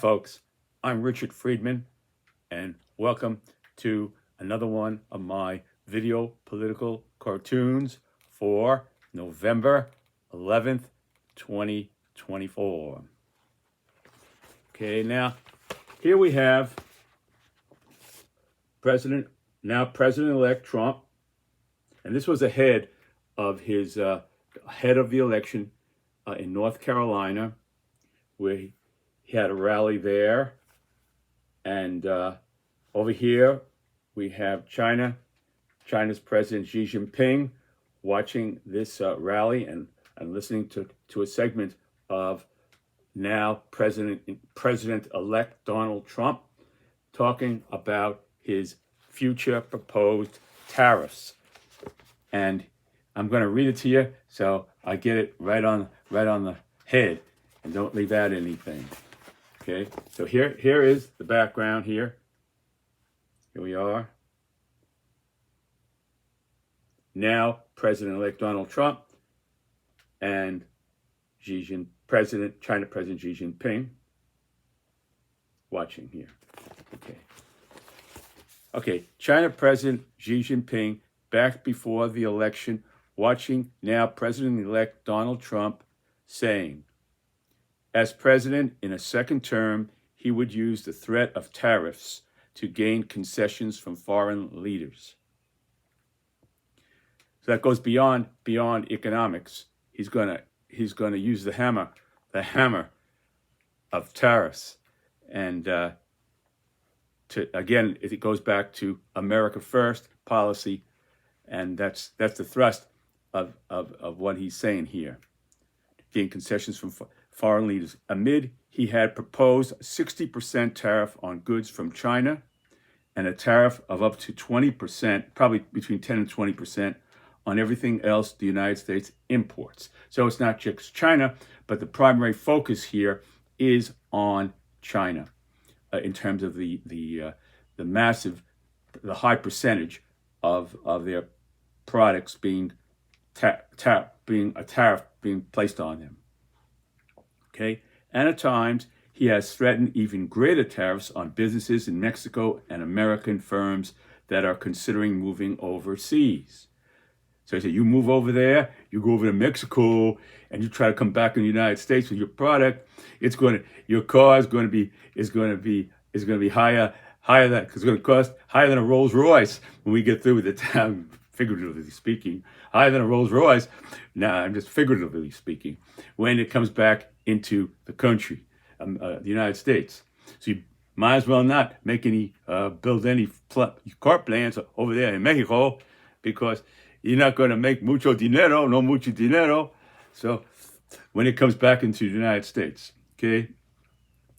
Folks, I'm Richard Friedman, and welcome to another one of my video political cartoons for November 11th, 2024. Okay, now here we have President-elect Trump, and this was ahead of his head of the election in North Carolina, where he had a rally there. And over here, we have China's President Xi Jinping watching this rally and listening to a segment of now President-elect Donald Trump talking about his future proposed tariffs. And I'm going to read it to you so I get it right on the head and don't leave out anything. Okay, so here is the background here. Here we are. Now, President-elect Donald Trump and China President Xi Jinping watching here. Okay, China President Xi Jinping back before the election, watching now President-elect Donald Trump saying, as president in a second term, he would use the threat of tariffs to gain concessions from foreign leaders. So that goes beyond economics. He's gonna use the hammer of tariffs, and it goes back to America First policy, and that's the thrust of what he's saying here. Gain concessions from foreign leaders. Amid, he had proposed a 60% tariff on goods from China and a tariff of up to 20%, probably between 10 and 20% on everything else the United States imports. So it's not just China, but the primary focus here is on China in terms of the high percentage of their products being a tariff being placed on them. Okay, and at times he has threatened even greater tariffs on businesses in Mexico and American firms that are considering moving overseas. So he said, you move over there, you go over to Mexico, and you try to come back in the United States with your product. Your car is going to be higher than, because it's going to cost higher than a Rolls Royce when we get through with the time. Figuratively speaking, higher than a Rolls Royce. Now, I'm just figuratively speaking. When it comes back into the country, the United States, so you might as well not make build any car plants over there in Mexico, because you're not going to make no mucho dinero. So when it comes back into the United States, okay,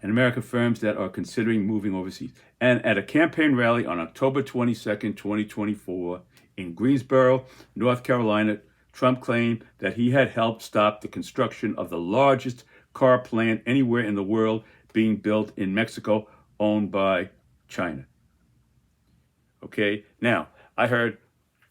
and American firms that are considering moving overseas, and at a campaign rally on October 22nd, 2024. In Greensboro, North Carolina, Trump claimed that he had helped stop the construction of the largest car plant anywhere in the world being built in Mexico, owned by China. Okay, now, I heard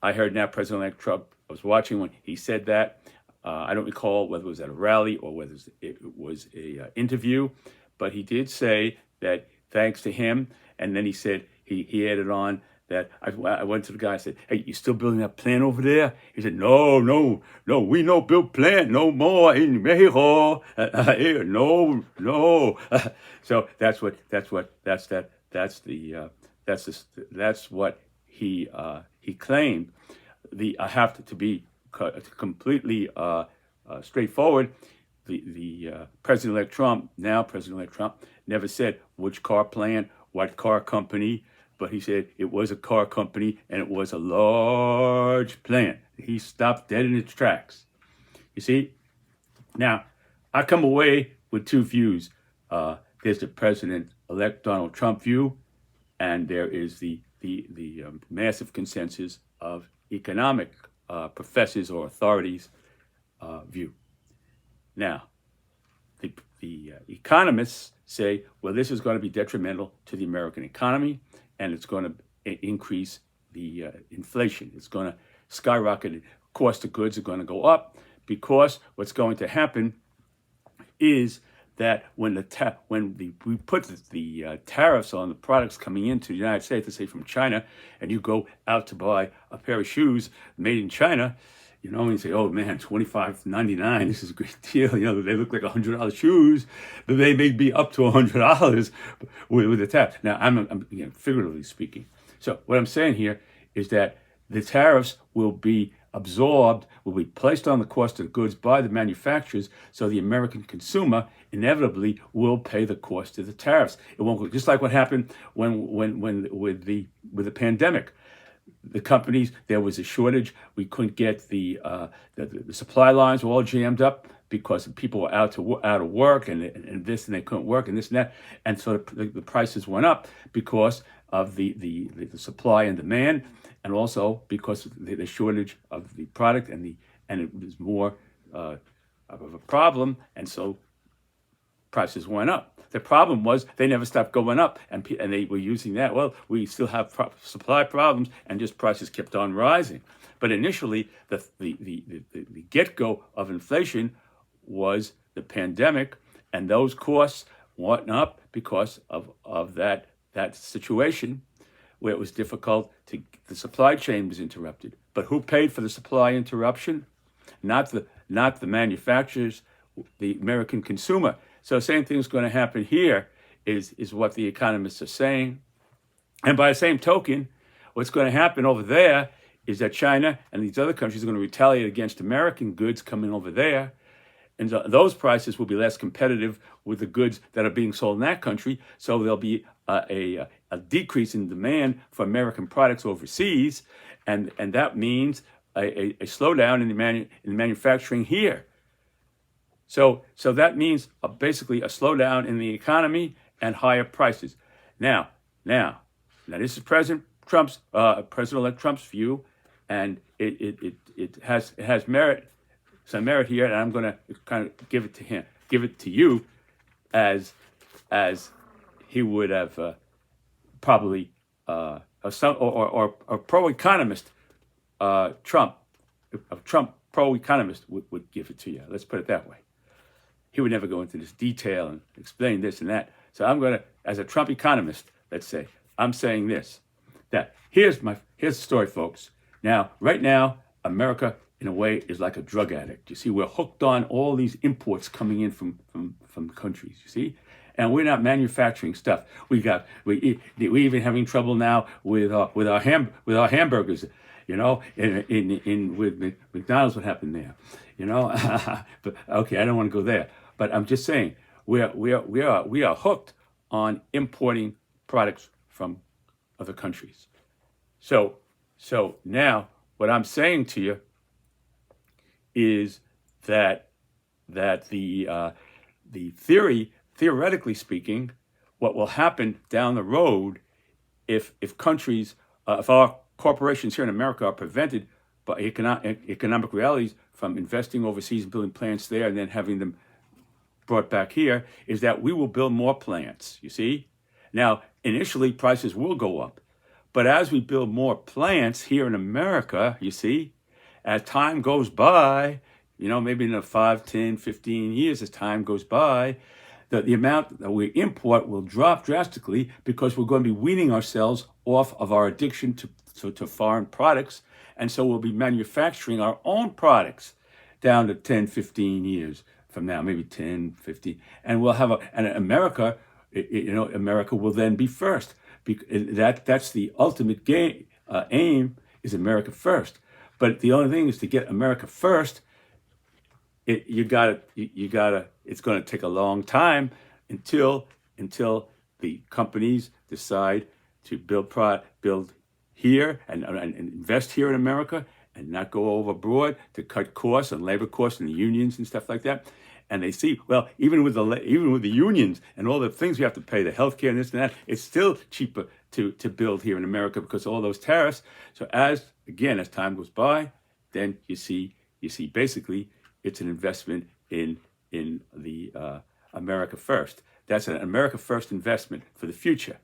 now President-elect Trump, I was watching when he said that. I don't recall whether it was at a rally or whether it was a interview, but he did say that thanks to him, and then he said, he added on, that I went to the guy and said, hey, you still building that plant over there? He said, no, we no build plant no more in Mexico. No. So that's what he claimed. I have to be completely straightforward. The President-elect Trump never said which car plant, what car company, but he said it was a car company and it was a large plant. He stopped dead in its tracks. You see? Now, I come away with two views. There's the President-elect Donald Trump view, and there is the massive consensus of economic professors or authorities view. Now, the economists say, well, this is going to be detrimental to the American economy, and it's going to increase the inflation. It's going to skyrocket. Cost of goods are going to go up, because what's going to happen is that when we put the tariffs on the products coming into the United States, let's say from China, and you go out to buy a pair of shoes made in China, and you say, "Oh man, $25.99. This is a great deal." They look like $100 shoes, but they may be up to $100 with the tariff. Now, I'm figuratively speaking. So what I'm saying here is that the tariffs will be absorbed, will be placed on the cost of goods by the manufacturers, so the American consumer inevitably will pay the cost of the tariffs. It won't go just like what happened when with the pandemic. The companies, there was a shortage. We couldn't get the supply lines were all jammed up because people were out of work and this, and they couldn't work and this and that, and so the prices went up because of the supply and demand, and also because of the shortage of the product and it was more of a problem, and so prices went up. The problem was they never stopped going up, and they were using that. Well, we still have supply problems, and just prices kept on rising. But initially, the get-go of inflation was the pandemic, and those costs went up because of that situation where it was difficult the supply chain was interrupted. But who paid for the supply interruption? Not the manufacturers, the American consumer. So the same thing is going to happen here is what the economists are saying. And by the same token, what's going to happen over there is that China and these other countries are going to retaliate against American goods coming over there. And those prices will be less competitive with the goods that are being sold in that country. So there'll be a decrease in demand for American products overseas. And that means a slowdown in the manufacturing here. So that means basically a slowdown in the economy and higher prices. Now, this is President-elect Trump's view, and it has merit, some merit here, and I'm going to kind of give it to you, as he would have probably a pro-economist Trump pro-economist would give it to you. Let's put it that way. He would never go into this detail and explain this and that. So I'm going to, as a Trump economist, let's say, I'm saying this, that here's the story, folks. Now, right now, America, in a way, is like a drug addict. You see, we're hooked on all these imports coming in from countries, you see? And we're not manufacturing stuff. We even having trouble now with our hamburgers. With McDonald's, what happened there? But okay, I don't want to go there. But I'm just saying we are hooked on importing products from other countries. So now what I'm saying to you is that the theoretically speaking, what will happen down the road if our corporations here in America are prevented by economic realities from investing overseas and building plants there and then having them brought back here, is that we will build more plants, you see? Now, initially, prices will go up. But as we build more plants here in America, you see, as time goes by, maybe in 5, 10, 15 years, as time goes by, the amount that we import will drop drastically because we're going to be weaning ourselves off of our addiction to foreign products. And so we'll be manufacturing our own products down to 10, 15 years from now, maybe 10, 15. And we'll have America, America will then be first. That's the ultimate aim, is America first. But the only thing is to get America first, it's going to take a long time until the companies decide to build here and invest here in America and not go over abroad to cut costs and labor costs and the unions and stuff like that. And they see, well, even with the unions and all the things we have to pay, the healthcare and this and that, it's still cheaper to build here in America because of all those tariffs. So as time goes by, then you see basically it's an investment in the America First. That's an America First investment for the future,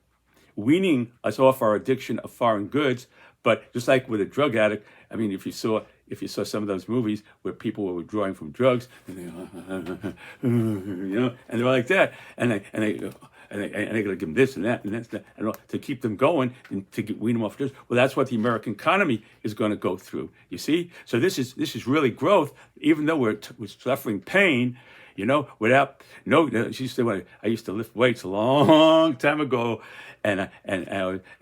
weaning us off our addiction of foreign goods. But just like with a drug addict, I mean, if you saw if you saw some of those movies where people were withdrawing from drugs, and and they're like that, and they're going to give them this and that and that, and all, to keep them going and to wean them off drugs. Well, that's what the American economy is going to go through. You see, so this is really growth, even though we're suffering pain. Without she used to. I used to lift weights a long time ago, and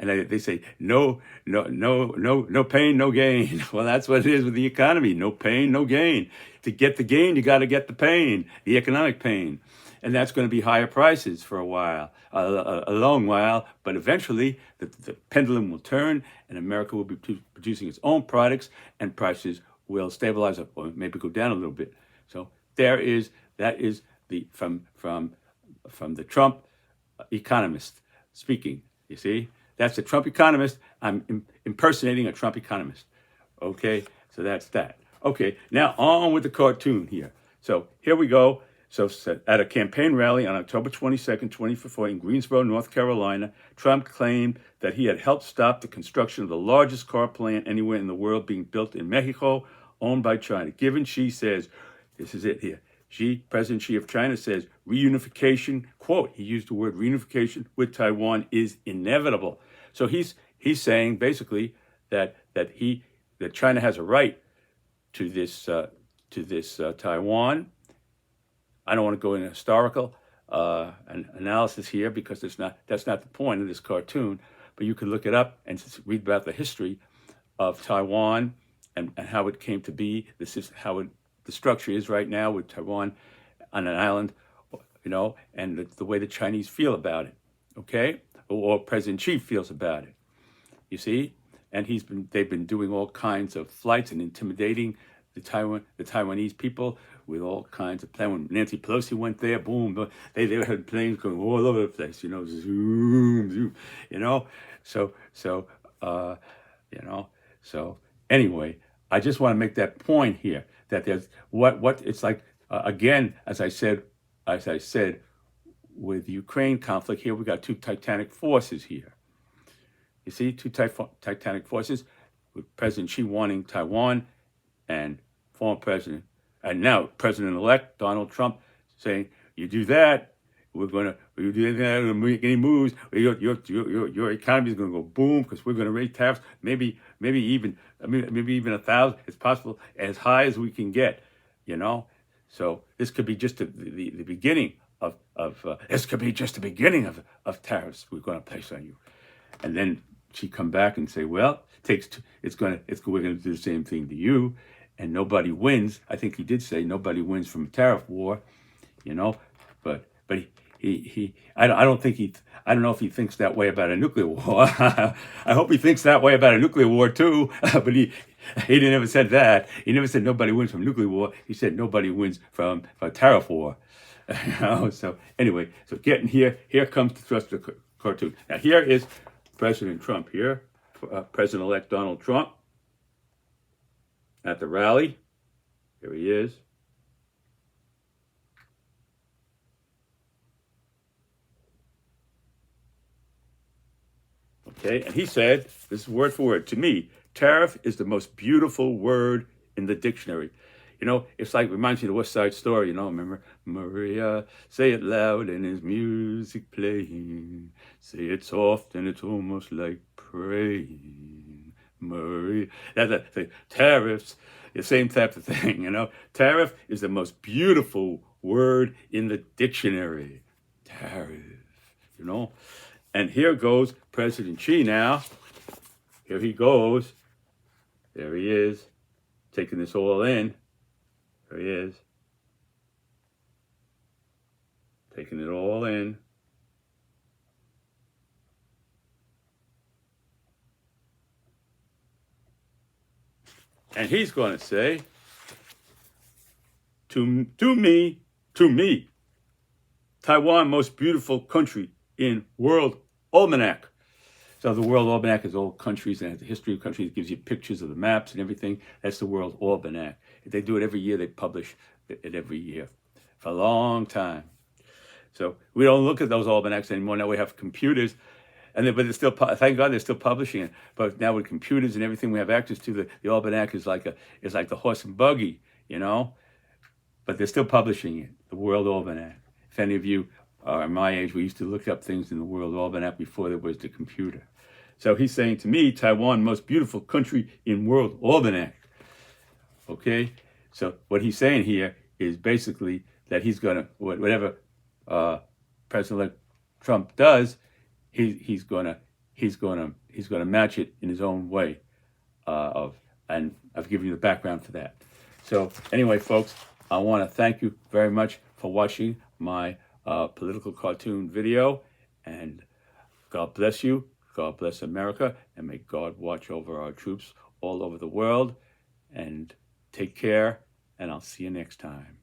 they say no pain, no gain. Well, that's what it is with the economy. No pain, no gain. To get the gain, you got to get the pain, the economic pain, and that's going to be higher prices for a while, a long while. But eventually, the pendulum will turn, and America will be producing its own products, and prices will stabilize or maybe go down a little bit. So that is from the Trump economist speaking. You see, that's the Trump economist. I'm impersonating a Trump economist. Okay, so that's that. Okay, now on with the cartoon here. So here we go. So at a campaign rally on October 22nd, 2024 in Greensboro, North Carolina, Trump claimed that he had helped stop the construction of the largest car plant anywhere in the world being built in Mexico, owned by China. Given Xi says, this is it here. President Xi of China says reunification, quote, he used the word reunification with Taiwan is inevitable. So he's saying basically that China has a right to this Taiwan. I don't want to go into historical analysis here because that's not the point of this cartoon. But you can look it up and read about the history of Taiwan and how it came to be. This is how the structure is right now with Taiwan on an island, and the way the Chinese feel about it, okay, or President Xi feels about it. You see, and they've been doing all kinds of flights and intimidating the Taiwanese people with all kinds of plans. When Nancy Pelosi went there, boom, they had planes going all over the place, zoom, So anyway, I just want to make that point here that there's what it's like again, as I said with the Ukraine conflict. Here we got two titanic forces here. You see, two titanic forces with President Xi wanting Taiwan and former president and now President-elect Donald Trump saying, "You do that, you do that, we'll make any moves. Your economy is going to go boom because we're going to raise tariffs, maybe even 1,000. It's possible as high as we can get, So this could be just the beginning of this could be just the beginning of tariffs we're going to place on you." And then she come back and say, "Well, we're going to do the same thing to you." And nobody wins. I think he did say nobody wins from a tariff war, But I don't know if he thinks that way about a nuclear war. I hope he thinks that way about a nuclear war too. But he never said that. He never said nobody wins from a nuclear war. He said nobody wins from a tariff war. So anyway, getting here comes the thrust of the cartoon. Now here is President Trump here, President-elect Donald Trump. At the rally, here he is. Okay, and he said, this is word for word, to me, tariff is the most beautiful word in the dictionary. It's like, reminds me of the West Side Story, remember? Maria, say it loud and his music playing. Say it soft and it's almost like praying. Maria, that's the tariffs, the same type of thing, Tariff is the most beautiful word in the dictionary. Tariff, And here goes President Xi now. Here he goes. There he is, taking this all in. There he is, taking it all in. And he's going to say, to me, Taiwan, most beautiful country in World Almanac. So the World Almanac is all countries and has the history of countries. It gives you pictures of the maps and everything. That's the World Almanac. They do it every year. They publish it every year for a long time. So we don't look at those almanacs anymore. Now we have computers but it's still, thank God they're still publishing it. But now with computers and everything we have access to, the Almanac is like the horse and buggy, you know. But they're still publishing it, the World Almanac. If any of you are my age, we used to look up things in the World Almanac before there was the computer. So he's saying to me, Taiwan, most beautiful country in World Almanac. Okay? So what he's saying here is basically that he's going to, whatever President Trump does, he's going to match it in his own way. And I've given you the background for that. So anyway, folks, I want to thank you very much for watching my political cartoon video, and God bless you, God bless America, and may God watch over our troops all over the world, and take care, and I'll see you next time.